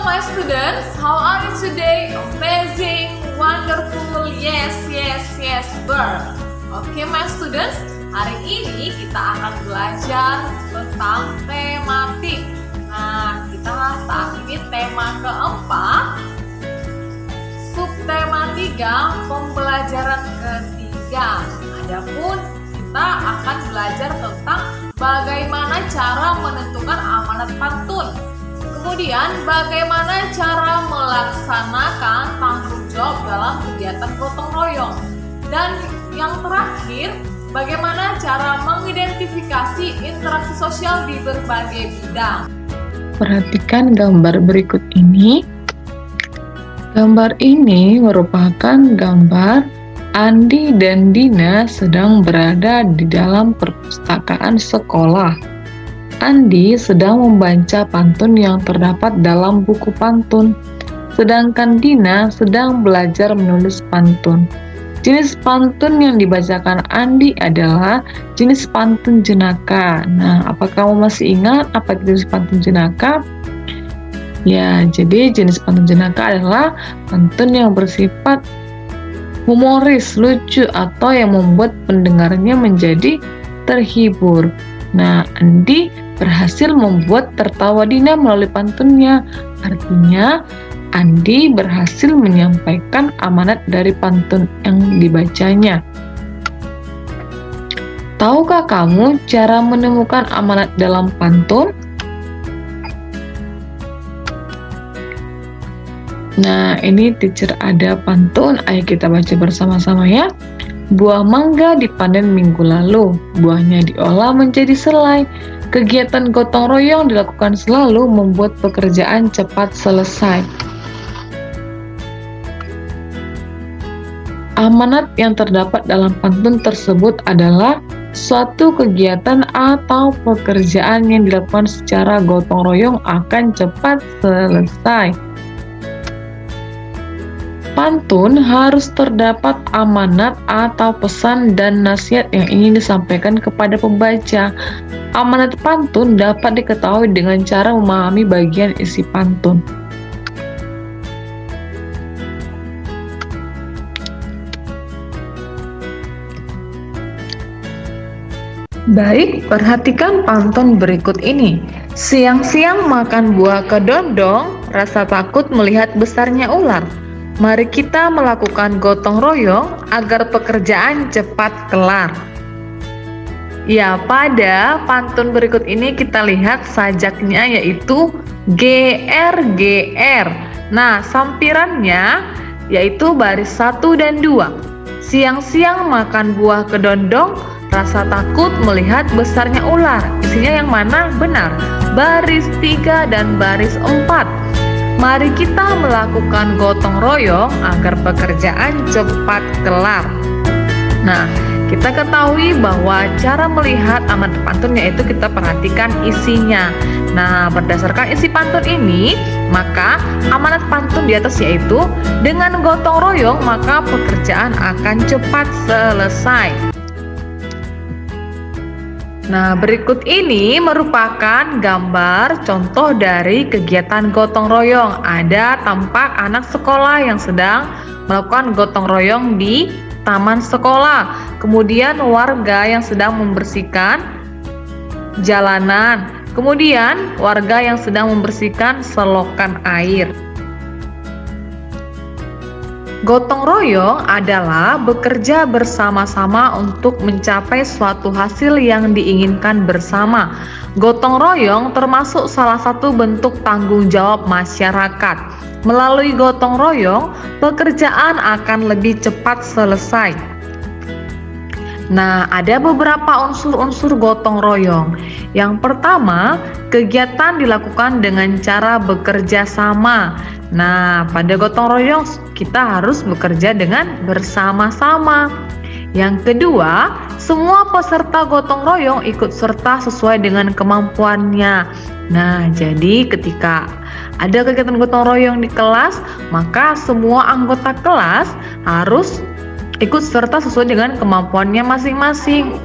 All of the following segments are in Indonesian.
my students, how are you today? Amazing, wonderful, yes, bird. Oke my students, hari ini kita akan belajar tentang tematik. Nah, kita saat ini tema keempat, subtema 3, pembelajaran ketiga. Adapun kita akan belajar tentang bagaimana cara menentukan amanat pantun. Kemudian bagaimana cara melaksanakan tanggung jawab dalam kegiatan gotong royong. Dan yang terakhir, bagaimana cara mengidentifikasi interaksi sosial di berbagai bidang. Perhatikan gambar berikut ini. Gambar ini merupakan gambar Andi dan Dina sedang berada di dalam perpustakaan sekolah. Andi sedang membaca pantun yang terdapat dalam buku pantun, sedangkan Dina sedang belajar menulis pantun. Jenis pantun yang dibacakan Andi adalah jenis pantun jenaka. Nah, apakah kamu masih ingat apa jenis pantun jenaka? Ya, jadi jenis pantun jenaka adalah pantun yang bersifat humoris, lucu, atau yang membuat pendengarnya menjadi terhibur. Nah, Andi berhasil membuat tertawa Dina melalui pantunnya. Artinya, Andi berhasil menyampaikan amanat dari pantun yang dibacanya. Tahukah kamu cara menemukan amanat dalam pantun? Nah, ini teacher ada pantun. Ayo kita baca bersama-sama ya. Buah mangga dipanen minggu lalu, buahnya diolah menjadi selai. Kegiatan gotong royong dilakukan selalu membuat pekerjaan cepat selesai. Amanat yang terdapat dalam pantun tersebut adalah suatu kegiatan atau pekerjaan yang dilakukan secara gotong royong akan cepat selesai. Pantun harus terdapat amanat atau pesan dan nasihat yang ingin disampaikan kepada pembaca. Amanat pantun dapat diketahui dengan cara memahami bagian isi pantun. Baik, perhatikan pantun berikut ini. Siang-siang makan buah kedondong, rasa takut melihat besarnya ular. Mari kita melakukan gotong royong agar pekerjaan cepat kelar. Ya, pada pantun berikut ini kita lihat sajaknya yaitu GR. Nah, sampirannya yaitu baris 1 dan 2. Siang-siang makan buah kedondong, rasa takut melihat besarnya ular. Isinya yang mana? Benar, baris 3 dan baris 4. Mari kita melakukan gotong royong agar pekerjaan cepat kelar. Nah, kita ketahui bahwa cara melihat amanat pantun yaitu kita perhatikan isinya. Nah, berdasarkan isi pantun ini, maka amanat pantun di atas yaitu dengan gotong royong maka pekerjaan akan cepat selesai. Nah, berikut ini merupakan gambar contoh dari kegiatan gotong royong. Ada tampak anak sekolah yang sedang melakukan gotong royong di taman sekolah. Kemudian warga yang sedang membersihkan jalanan. Kemudian warga yang sedang membersihkan selokan air. Gotong royong adalah bekerja bersama-sama untuk mencapai suatu hasil yang diinginkan bersama. Gotong royong termasuk salah satu bentuk tanggung jawab masyarakat. Melalui gotong royong, pekerjaan akan lebih cepat selesai. Nah, ada beberapa unsur-unsur gotong royong. Yang pertama, kegiatan dilakukan dengan cara bekerja sama. Nah, pada gotong royong kita harus bekerja dengan bersama-sama. Yang kedua, semua peserta gotong royong ikut serta sesuai dengan kemampuannya. Nah, jadi ketika ada kegiatan gotong royong di kelas, maka semua anggota kelas harus ikut serta sesuai dengan kemampuannya masing-masing.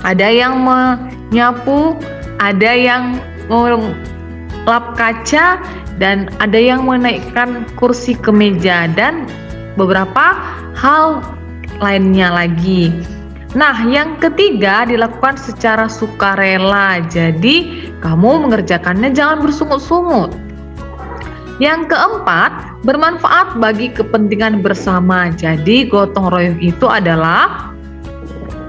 Ada yang menyapu, ada yang melap kaca, dan ada yang menaikkan kursi ke meja, dan beberapa hal lainnya lagi. Nah, yang ketiga dilakukan secara sukarela. Jadi, kamu mengerjakannya jangan bersungut-sungut. Yang keempat, bermanfaat bagi kepentingan bersama. Jadi, gotong royong itu adalah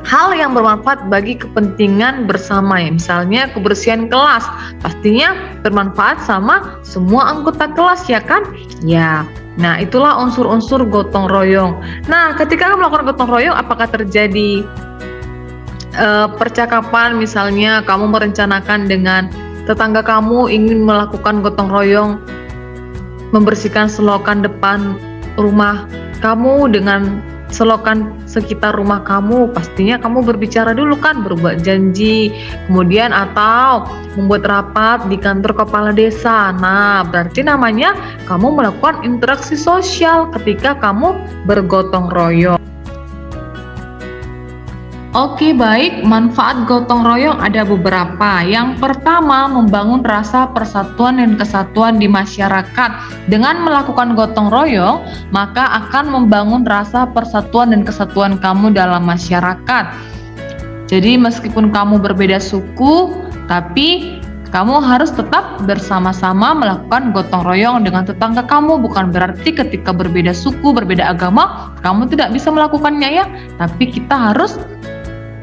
hal yang bermanfaat bagi kepentingan bersama, ya. Misalnya kebersihan kelas, pastinya bermanfaat sama semua anggota kelas, ya kan? Ya. Nah, itulah unsur-unsur gotong royong. Nah, ketika kamu melakukan gotong royong, apakah terjadi percakapan? Misalnya kamu merencanakan dengan tetangga kamu ingin melakukan gotong royong, membersihkan selokan depan rumah kamu dengan selokan sekitar rumah kamu, pastinya kamu berbicara dulu kan, berbuat janji, kemudian atau membuat rapat di kantor kepala desa. Nah, berarti namanya kamu melakukan interaksi sosial ketika kamu bergotong royong. Oke, baik, manfaat gotong royong ada beberapa. Yang pertama, membangun rasa persatuan dan kesatuan di masyarakat. Dengan melakukan gotong royong, maka akan membangun rasa persatuan dan kesatuan kamu dalam masyarakat. Jadi meskipun kamu berbeda suku, tapi kamu harus tetap bersama-sama melakukan gotong royong dengan tetangga kamu. Bukan berarti ketika berbeda suku, berbeda agama, kamu tidak bisa melakukannya, ya. Tapi kita harus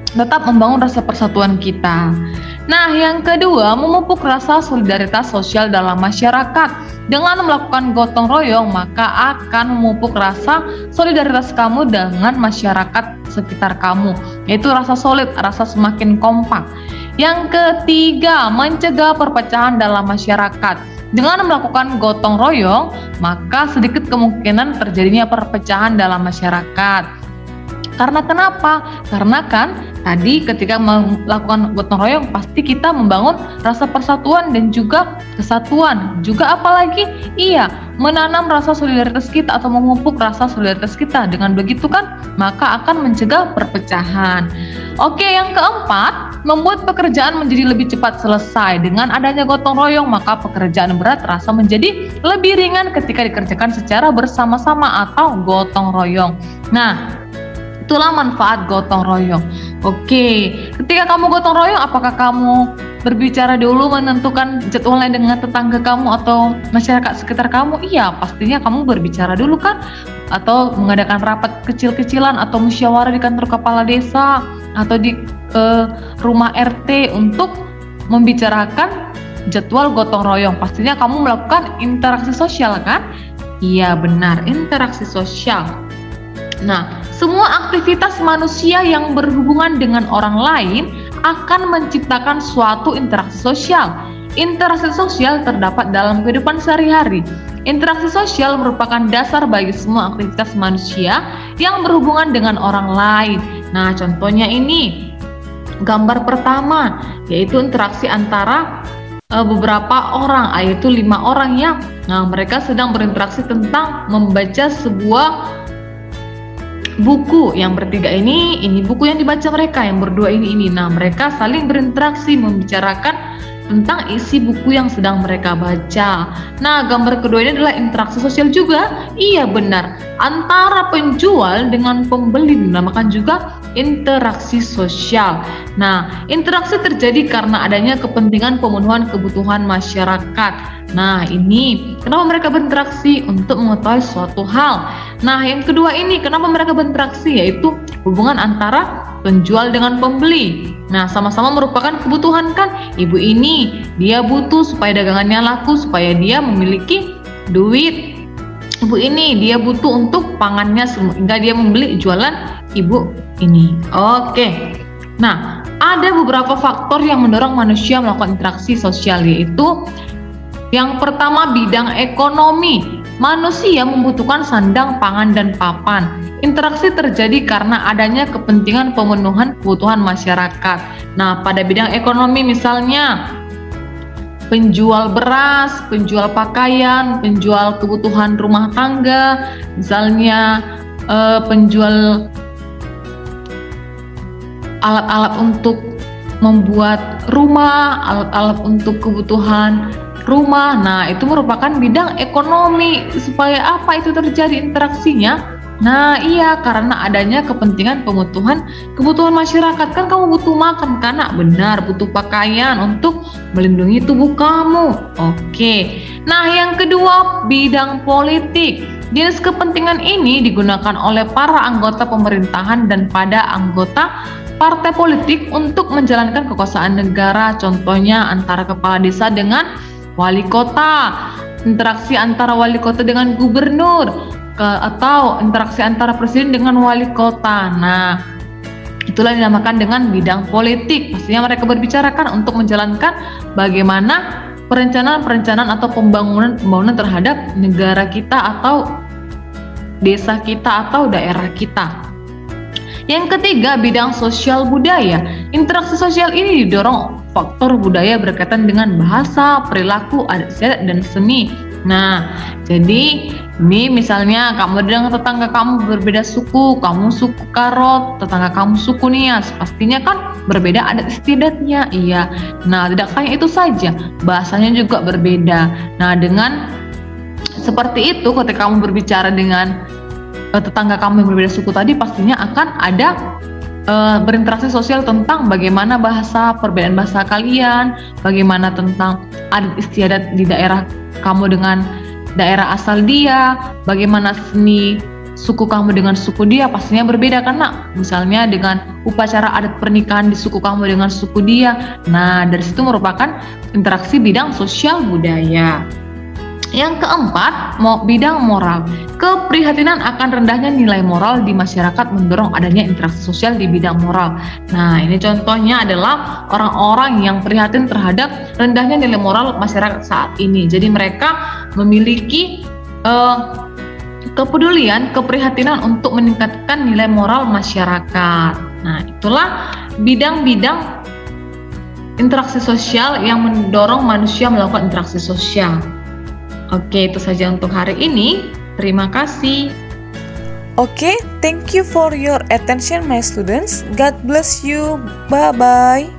tetap membangun rasa persatuan kita. Nah, yang kedua, memupuk rasa solidaritas sosial dalam masyarakat. Dengan melakukan gotong royong, maka akan memupuk rasa solidaritas kamu dengan masyarakat sekitar kamu, yaitu rasa solid, rasa semakin kompak. Yang ketiga, mencegah perpecahan dalam masyarakat. Dengan melakukan gotong royong, maka sedikit kemungkinan terjadinya perpecahan dalam masyarakat. Karena kenapa? Karena kan tadi ketika melakukan gotong royong pasti kita membangun rasa persatuan dan juga kesatuan. Juga apalagi? Iya, menanam rasa solidaritas kita atau memupuk rasa solidaritas kita. Dengan begitu kan, maka akan mencegah perpecahan. Oke, yang keempat, membuat pekerjaan menjadi lebih cepat selesai. Dengan adanya gotong royong, maka pekerjaan berat terasa menjadi lebih ringan ketika dikerjakan secara bersama-sama atau gotong royong. Nah, itulah manfaat gotong royong. Oke, ketika kamu gotong royong, apakah kamu berbicara dulu menentukan jadwalnya dengan tetangga kamu atau masyarakat sekitar kamu? Iya, pastinya kamu berbicara dulu kan? Atau mengadakan rapat kecil-kecilan atau musyawarah di kantor kepala desa atau di rumah RT untuk membicarakan jadwal gotong royong. Pastinya kamu melakukan interaksi sosial kan? Iya, benar, interaksi sosial. Nah, semua aktivitas manusia yang berhubungan dengan orang lain akan menciptakan suatu interaksi sosial. Interaksi sosial terdapat dalam kehidupan sehari-hari. Interaksi sosial merupakan dasar bagi semua aktivitas manusia yang berhubungan dengan orang lain. Nah, contohnya ini gambar pertama, yaitu interaksi antara beberapa orang, yaitu 5 orang yang mereka sedang berinteraksi tentang membaca sebuah buku. Yang bertiga ini buku yang dibaca mereka, yang berdua ini. Nah, mereka saling berinteraksi membicarakan tentang isi buku yang sedang mereka baca. Nah, gambar kedua ini adalah interaksi sosial juga. Iya, benar. Antara penjual dengan pembeli dinamakan juga interaksi sosial. Nah, interaksi terjadi karena adanya kepentingan pemenuhan kebutuhan masyarakat. Nah, ini kenapa mereka berinteraksi? Untuk mengetahui suatu hal. Nah, yang kedua ini kenapa mereka berinteraksi? Yaitu hubungan antara penjual dengan pembeli. Nah, sama-sama merupakan kebutuhan kan? Ibu ini dia butuh supaya dagangannya laku, supaya dia memiliki duit. Ibu ini dia butuh untuk pangannya sehingga dia membeli jualan ibu ini. Oke. Nah, ada beberapa faktor yang mendorong manusia melakukan interaksi sosial, yaitu yang pertama, bidang ekonomi. Manusia membutuhkan sandang, pangan, dan papan. Interaksi terjadi karena adanya kepentingan pemenuhan kebutuhan masyarakat. Nah, pada bidang ekonomi misalnya penjual beras, penjual pakaian, penjual kebutuhan rumah tangga, misalnya penjual alat-alat untuk membuat rumah, alat-alat untuk kebutuhan rumah. Nah, itu merupakan bidang ekonomi. Supaya apa itu terjadi interaksinya? Nah, iya, karena adanya kepentingan kebutuhan masyarakat. Kan kamu butuh makan, karena benar butuh pakaian untuk melindungi tubuh kamu. Oke. Nah, yang kedua, bidang politik. Jenis kepentingan ini digunakan oleh para anggota pemerintahan dan pada anggota partai politik untuk menjalankan kekuasaan negara. Contohnya antara kepala desa dengan wali kota, interaksi antara wali kota dengan gubernur, atau interaksi antara presiden dengan wali kota. Nah, itulah dinamakan dengan bidang politik. Pastinya mereka berbicarakan untuk menjalankan bagaimana perencanaan atau pembangunan terhadap negara kita atau desa kita atau daerah kita. Yang ketiga, bidang sosial budaya. Interaksi sosial ini didorong faktor budaya berkaitan dengan bahasa, perilaku, adat istiadat, dan seni. Nah, jadi ini misalnya kamu dengan tetangga kamu berbeda suku, kamu suku Karo, tetangga kamu suku Nias, pastinya kan berbeda adat istiadatnya. Iya. Nah, tidak hanya itu saja, bahasanya juga berbeda. Nah, dengan seperti itu, ketika kamu berbicara dengan tetangga kamu yang berbeda suku tadi, pastinya akan ada berinteraksi sosial tentang bagaimana perbedaan bahasa kalian, bagaimana tentang adat istiadat di daerah kamu dengan daerah asal dia, bagaimana seni suku kamu dengan suku dia, pastinya berbeda karena misalnya dengan upacara adat pernikahan di suku kamu dengan suku dia. Nah, dari situ merupakan interaksi bidang sosial budaya. Yang keempat, bidang moral. Keprihatinan akan rendahnya nilai moral di masyarakat mendorong adanya interaksi sosial di bidang moral. Nah, ini contohnya adalah orang-orang yang prihatin terhadap rendahnya nilai moral masyarakat saat ini. Jadi mereka memiliki kepedulian, keprihatinan untuk meningkatkan nilai moral masyarakat. Nah, itulah bidang-bidang interaksi sosial yang mendorong manusia melakukan interaksi sosial. Oke, itu saja untuk hari ini. Terima kasih. Okay, thank you for your attention my students. God bless you. Bye-bye.